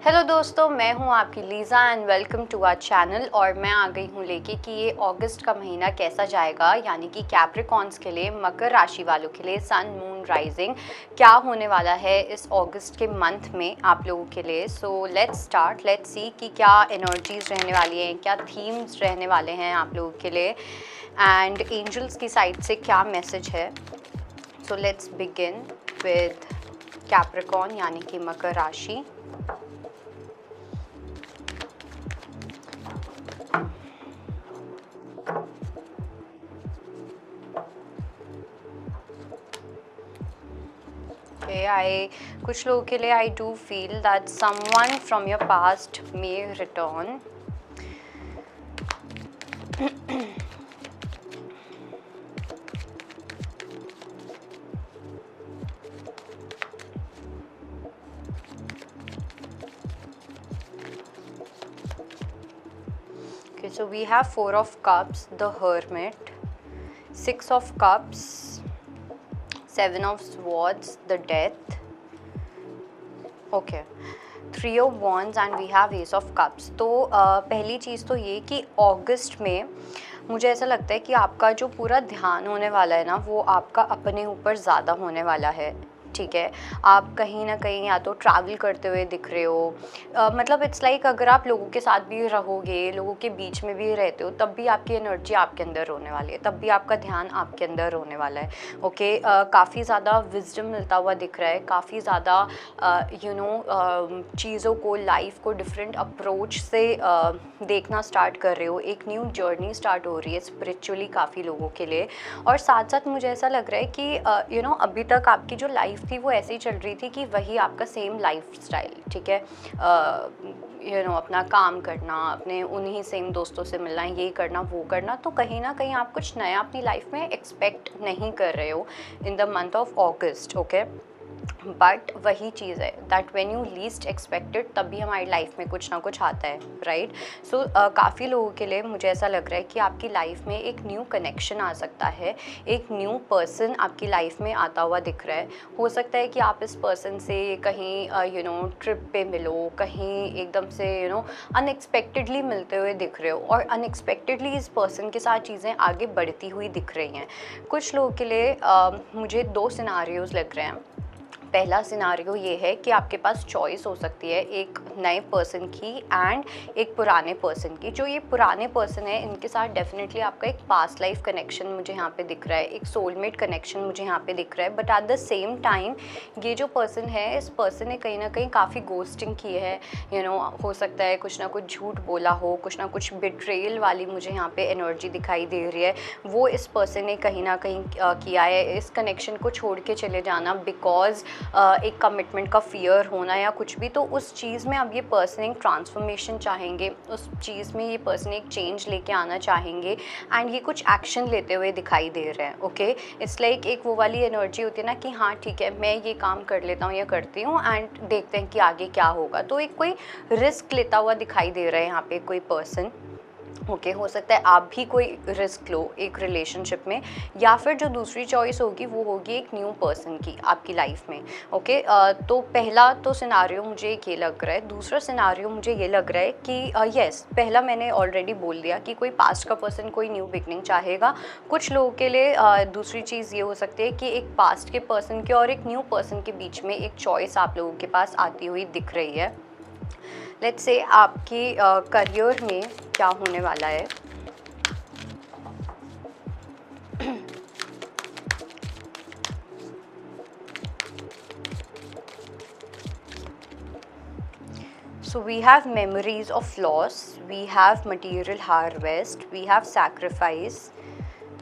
Hello दोस्तों, मैं हूं आपकी Lisa and welcome to our channel. और मैं आ गई हूं लेके कि ये अगस्त का महीना कैसा जाएगा, यानी कि कैप्रिकॉर्न्स के लिए, मकर राशि वालों के लिए सन मून राइजिंग क्या होने वाला है इस अगस्त के मंथ में आप लोगों के लिए। So let's start, let's see कि क्या एनर्जीज रहने वाली हैं, क्या थीम्स रहने वाले हैं आप लोगों के लिए एंड एंजल्स की साइड से क्या मैसेज है। So let's begin with Capricorn यानी कि मकर राशि। कुछ लोगों के लिए I do feel that someone from your past may return. Okay, so we have Four of Cups, the Hermit, Six of Cups, Seven of Swords, the Death. Okay, Three of Wands and we have Ace of Cups. तो पहली चीज़ तो ये कि अगस्त में मुझे ऐसा लगता है कि आपका जो पूरा ध्यान होने वाला है ना, वो आपका अपने ऊपर ज़्यादा होने वाला है। ठीक है, आप कहीं ना कहीं या तो ट्रैवल करते हुए दिख रहे हो, मतलब इट्स लाइक अगर आप लोगों के साथ भी रहोगे, लोगों के बीच में भी रहते हो, तब भी आपकी एनर्जी आपके अंदर होने वाली है, तब भी आपका ध्यान आपके अंदर होने वाला है। ओके, काफ़ी ज़्यादा विजडम मिलता हुआ दिख रहा है, काफ़ी ज़्यादा चीज़ों को, लाइफ को डिफरेंट अप्रोच से देखना स्टार्ट कर रहे हो। एक न्यू जर्नी स्टार्ट हो रही है स्पिरिचुअली काफ़ी लोगों के लिए। और साथ साथ मुझे ऐसा लग रहा है कि अभी तक आपकी जो लाइफ थी वो ऐसे ही चल रही थी कि वही आपका सेम लाइफ स्टाइल, ठीक है, अपना काम करना, अपने उन्हीं सेम दोस्तों से मिलना, ये करना वो करना। तो कहीं ना कहीं आप कुछ नया अपनी लाइफ में एक्सपेक्ट नहीं कर रहे हो in the month of August. Okay, but वही चीज़ है that when you least expected तभी हमारी लाइफ में कुछ ना कुछ आता है, राइट। सो काफ़ी लोगों के लिए मुझे ऐसा लग रहा है कि आपकी लाइफ में एक न्यू कनेक्शन आ सकता है, एक न्यू पर्सन आपकी लाइफ में आता हुआ दिख रहा है। हो सकता है कि आप इस पर्सन से कहीं ट्रिप पे मिलो, कहीं एकदम से अनएक्सपेक्टेडली मिलते हुए दिख रहे हो, और अनएक्सपेक्टेडली इस पर्सन के साथ चीज़ें आगे बढ़ती हुई दिख रही हैं। कुछ लोगों के लिए मुझे दो सिनारियोज़ लग रहे हैं। पहला सिनारियो ये है कि आपके पास चॉइस हो सकती है एक नए पर्सन की एंड एक पुराने पर्सन की। जो ये पुराने पर्सन है, इनके साथ डेफिनेटली आपका एक पास्ट लाइफ कनेक्शन मुझे यहाँ पे दिख रहा है, एक सोलमेट कनेक्शन मुझे यहाँ पे दिख रहा है। But at the same time ये जो पर्सन है, इस पर्सन ने कहीं ना कहीं काफ़ी गोस्टिंग की है। हो सकता है कुछ ना कुछ झूठ बोला हो, कुछ ना कुछ बिट्रेयल वाली मुझे यहाँ पे एनर्जी दिखाई दे रही है। वो इस पर्सन ने कहीं ना कहीं किया है, इस कनेक्शन को छोड़ के चले जाना बिकॉज एक कमिटमेंट का फियर होना या कुछ भी। तो उस चीज़ में अब ये पर्सन एक ट्रांसफॉर्मेशन चाहेंगे, उस चीज़ में ये पर्सन एक चेंज लेके आना चाहेंगे एंड ये कुछ एक्शन लेते हुए दिखाई दे रहे हैं। ओके, इट्स लाइक एक वो वाली एनर्जी होती है ना कि हाँ ठीक है, मैं ये काम कर लेता हूँ या करती हूँ एंड देखते हैं कि आगे क्या होगा। तो एक कोई रिस्क लेता हुआ दिखाई दे रहा है यहाँ पे कोई पर्सन। ओके, हो सकता है आप भी कोई रिस्क लो एक रिलेशनशिप में, या फिर जो दूसरी चॉइस होगी वो होगी एक न्यू पर्सन की आपकी लाइफ में। ओके, तो पहला तो सिनारियो मुझे ये लग रहा है। दूसरा सिनारियो मुझे ये लग रहा है कि यस, पहला मैंने ऑलरेडी बोल दिया कि कोई पास्ट का पर्सन कोई न्यू बिगनिंग चाहेगा। कुछ लोगों के लिए दूसरी चीज़ ये हो सकती है कि एक पास्ट के पर्सन के और एक न्यू पर्सन के बीच में एक चॉइस आप लोगों के पास आती हुई दिख रही है। लेट्स से आपकी करियर में क्या होने वाला है। So we have memories of loss, we have material harvest, we have sacrifice,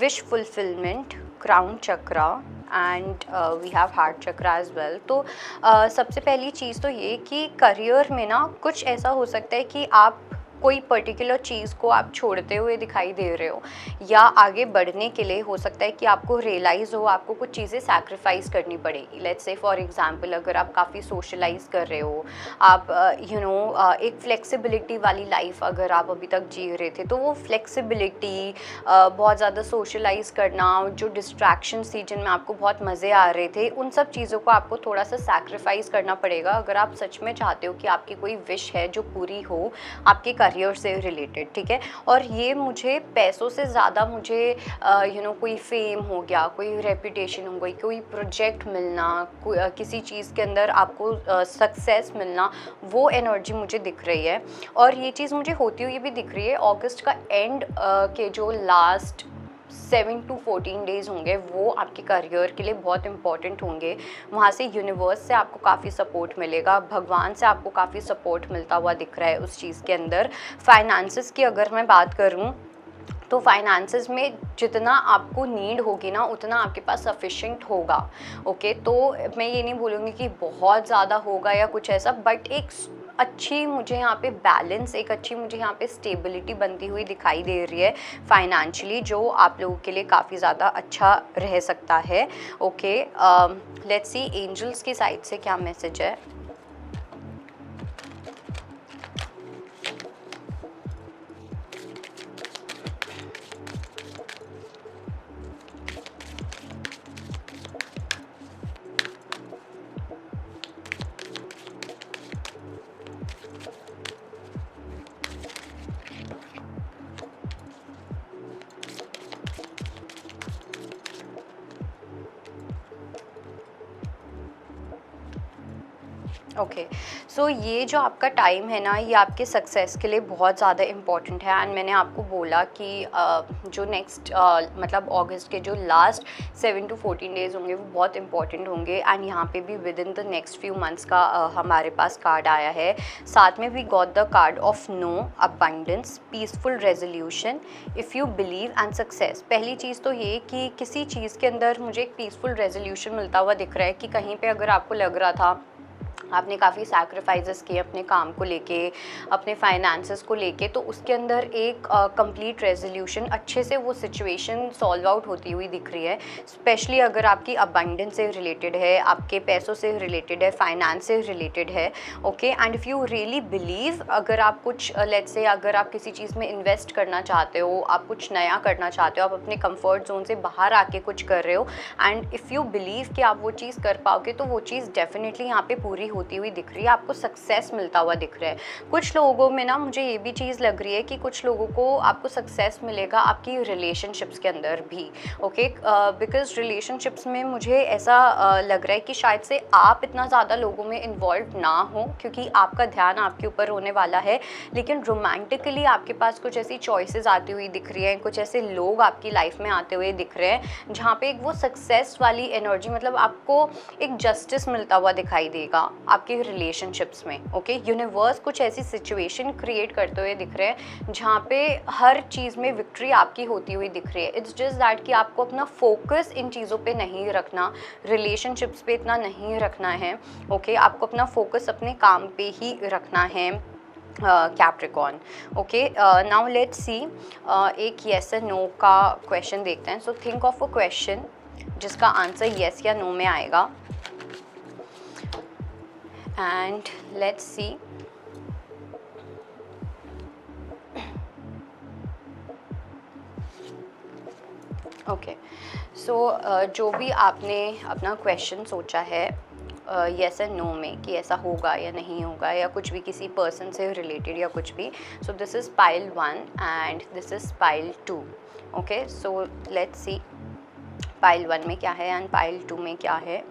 wish fulfillment, crown chakra and we have heart chakra as well. तो सबसे पहली चीज़ तो ये कि करियर में ना कुछ ऐसा हो सकता है कि आप कोई पर्टिकुलर चीज़ को आप छोड़ते हुए दिखाई दे रहे हो, या आगे बढ़ने के लिए हो सकता है कि आपको रियलाइज़ हो आपको कुछ चीज़ें सैक्रिफाइस करनी पड़ेगी। लेट्स से फॉर एग्जांपल अगर आप काफ़ी सोशलाइज कर रहे हो, आप एक फ्लेक्सिबिलिटी वाली लाइफ अगर आप अभी तक जी रहे थे, तो वो फ्लेक्सिबिलिटी, बहुत ज़्यादा सोशलाइज करना, जो डिस्ट्रैक्शंस थी जिनमें आपको बहुत मज़े आ रहे थे, उन सब चीज़ों को आपको थोड़ा सा सैक्रिफाइस करना पड़ेगा अगर आप सच में चाहते हो कि आपकी कोई विश है जो पूरी हो आपके करियर से रिलेटेड, ठीक है। और ये मुझे पैसों से ज़्यादा मुझे कोई फेम हो गया, कोई रेपुटेशन हो गई, कोई प्रोजेक्ट मिलना, किसी चीज़ के अंदर आपको सक्सेस मिलना, वो एनर्जी मुझे दिख रही है। और ये चीज़ मुझे होती हुई भी दिख रही है अगस्त का एंड के जो लास्ट 7 to 14 डेज़ होंगे वो आपके करियर के लिए बहुत इंपॉर्टेंट होंगे। वहाँ से यूनिवर्स से आपको काफ़ी सपोर्ट मिलेगा, भगवान से आपको काफ़ी सपोर्ट मिलता हुआ दिख रहा है उस चीज़ के अंदर। फाइनेंसेस की अगर मैं बात करूँ तो फाइनेंसेस में जितना आपको नीड होगी ना उतना आपके पास सफिशिएंट होगा, ओके। तो मैं ये नहीं बोलूँगी कि बहुत ज़्यादा होगा या कुछ ऐसा, बट एक अच्छी मुझे यहाँ पे बैलेंस, एक अच्छी मुझे यहाँ पे स्टेबिलिटी बनती हुई दिखाई दे रही है फाइनेंशियली, जो आप लोगों के लिए काफ़ी ज़्यादा अच्छा रह सकता है, ओके। लेट्स सी एंजल्स की साइड से क्या मैसेज है। ओके, सो ये जो आपका टाइम है ना, ये आपके सक्सेस के लिए बहुत ज़्यादा इम्पॉर्टेंट है। एंड मैंने आपको बोला कि जो नेक्स्ट मतलब अगस्त के जो लास्ट 7 to 14 डेज़ होंगे वो बहुत इंपॉर्टेंट होंगे। एंड यहाँ पे भी within the next few months का हमारे पास कार्ड आया है। साथ में we got the card of no, abundance, peaceful resolution, if you believe and success. पहली चीज़ तो ये कि किसी चीज़ के अंदर मुझे एक पीसफुल रेजोल्यूशन मिलता हुआ दिख रहा है कि कहीं पे अगर आपको लग रहा था आपने काफ़ी सैक्रिफाइसेस किए अपने काम को लेके, अपने फाइनेंसेस को लेके, तो उसके अंदर एक कंप्लीट रेजोल्यूशन, अच्छे से वो सिचुएशन सॉल्व आउट होती हुई दिख रही है। स्पेशली अगर आपकी अबंडेंस से रिलेटेड है, आपके पैसों से रिलेटेड है, फाइनेंस से रिलेटेड है, okay. And if you really believe, अगर आप कुछ लेट्स से अगर आप किसी चीज़ में इन्वेस्ट करना चाहते हो, आप कुछ नया करना चाहते हो, आप अपने कंफर्ट जोन से बाहर आके कुछ कर रहे हो, एंड इफ़ यू बिलीव कि आप वो चीज़ कर पाओगे, तो वो चीज़ डेफिनेटली यहाँ पे पूरी होती हुई दिख रही है, आपको सक्सेस मिलता हुआ दिख रहा है। कुछ लोगों में ना मुझे ये भी चीज़ लग रही है कि कुछ लोगों को आपको सक्सेस मिलेगा आपकी रिलेशनशिप्स के अंदर भी, ओके। बिकॉज रिलेशनशिप्स में मुझे ऐसा लग रहा है कि शायद से आप इतना ज़्यादा लोगों में इन्वॉल्व ना हो, क्योंकि आपका ध्यान आपके ऊपर होने वाला है, लेकिन रोमांटिकली आपके पास कुछ ऐसी चॉइसेस आती हुई दिख रही हैं, कुछ ऐसे लोग आपकी लाइफ में आते हुए दिख रहे हैं जहाँ पे एक वो सक्सेस वाली एनर्जी, मतलब आपको एक जस्टिस मिलता हुआ दिखाई देगा आपके रिलेशनशिप्स में, ओके। यूनिवर्स कुछ ऐसी सिचुएशन क्रिएट करते हुए दिख रहे हैं जहाँ पे हर चीज़ में विक्ट्री आपकी होती हुई दिख रही है। इट्स जस्ट दैट कि आपको अपना फोकस इन चीज़ों पे नहीं रखना, रिलेशनशिप्स पे इतना नहीं रखना है, ओके। आपको अपना फोकस अपने काम पे ही रखना है, Capricorn, okay. Now let's see एक येस एंड नो का क्वेश्चन देखते हैं। So think of a question जिसका आंसर येस या नो में आएगा, and let's see ओके। सो जो भी आपने अपना क्वेश्चन सोचा है येस एंड नो में कि ऐसा होगा या नहीं होगा, या कुछ भी किसी पर्सन से रिलेटेड या कुछ भी, so this is pile 1 and this is pile 2, okay. So let's see pile 1 में क्या है एंड पाइल 2 में क्या है।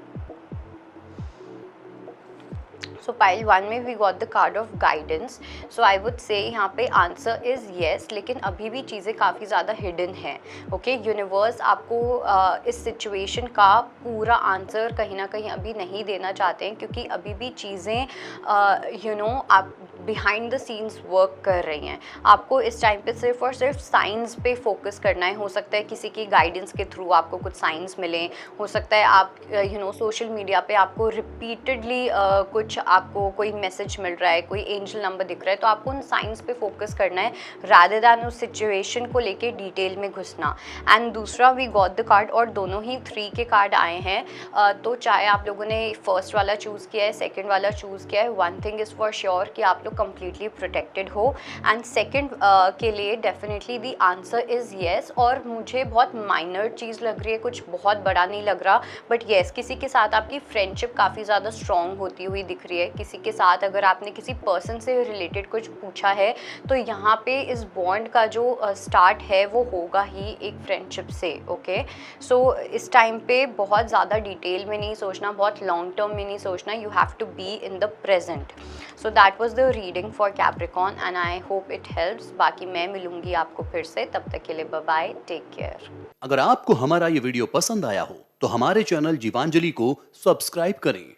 सो पाइल 1 में we got the card of guidance. So I would say यहाँ पे आंसर इज़ येस, लेकिन अभी भी चीज़ें काफ़ी ज़्यादा हिडन हैं, ओके। यूनिवर्स आपको इस सिचुएशन का पूरा आंसर कहीं ना कहीं अभी नहीं देना चाहते हैं, क्योंकि अभी भी चीज़ें आप बिहाइंड द सीन्स वर्क कर रही हैं। आपको इस टाइम पे सिर्फ और सिर्फ साइंस पे फोकस करना है। हो सकता है किसी की गाइडेंस के थ्रू आपको कुछ साइंस मिलें, हो सकता है आप सोशल मीडिया पे आपको रिपीटेडली कुछ आपको कोई मैसेज मिल रहा है, कोई एंजल नंबर दिख रहा है, तो आपको उन साइंस पे फोकस करना है रादर दैन उस सिचुएशन को लेके डिटेल में घुसना। एंड दूसरा, वी गॉट द कार्ड और दोनों ही 3 के कार्ड आए हैं। तो चाहे आप लोगों ने फर्स्ट वाला चूज़ किया है, सेकंड वाला चूज़ किया है, one thing is for sure कि आप लोग कम्प्लीटली प्रोटेक्टेड हो। एंड सेकंड के लिए definitely the answer is yes. और मुझे बहुत माइनर चीज़ लग रही है, कुछ बहुत बड़ा नहीं लग रहा, बट येस, किसी के साथ आपकी फ्रेंडशिप काफ़ी ज़्यादा स्ट्रॉन्ग होती हुई दिख रही है। किसी के साथ अगर आपने किसी पर्सन से रिलेटेड कुछ पूछा है तो यहाँ पे इस बॉन्ड का जो स्टार्ट है वो होगा ही एक फ्रेंडशिप से। ओके, सो इस टाइम पे बहुत ज़्यादा डिटेल में नहीं सोचना, बहुत लॉन्ग टर्म में नहीं सोचना, you have to be in the present. So that was the reading for Capricorn and I hope it helps. बाकी मैं मिलूंगी आपको फिर से, तब तक के लिए बाय बाय, टेक केयर। अगर आपको हमारा ये वीडियो पसंद आया हो तो हमारे चैनल जीवांजलि को सब्सक्राइब करें